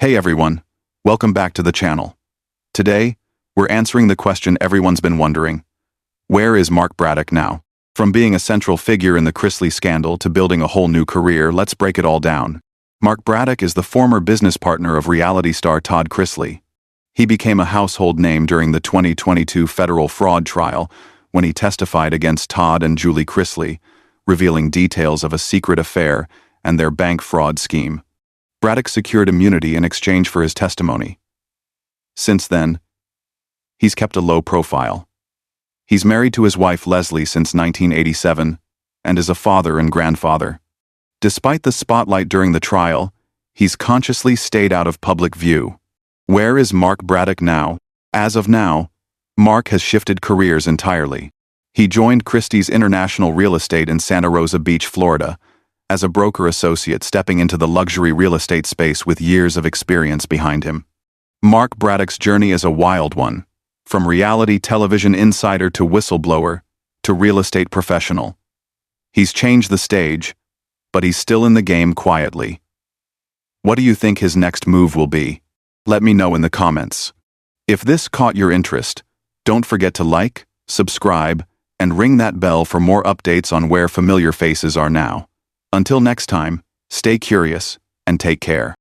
Hey everyone, welcome back to the channel. Today, we're answering the question everyone's been wondering. Where is Mark Braddock now? From being a central figure in the Chrisley scandal to building a whole new career, let's break it all down. Mark Braddock is the former business partner of reality star Todd Chrisley. He became a household name during the 2022 federal fraud trial when he testified against Todd and Julie Chrisley, revealing details of a secret affair and their bank fraud scheme. Braddock secured immunity in exchange for his testimony. Since then, he's kept a low profile. He's married to his wife Leslie since 1987 and is a father and grandfather. Despite the spotlight during the trial, he's consciously stayed out of public view. Where is Mark Braddock now? As of now, Mark has shifted careers entirely. He joined Christie's International Real Estate in Santa Rosa Beach, Florida, as a broker associate stepping into the luxury real estate space with years of experience behind him. Mark Braddock's journey is a wild one, from reality television insider to whistleblower to real estate professional. He's changed the stage, but he's still in the game quietly. What do you think his next move will be? Let me know in the comments. If this caught your interest, don't forget to like, subscribe, and ring that bell for more updates on where familiar faces are now. Until next time, stay curious and take care.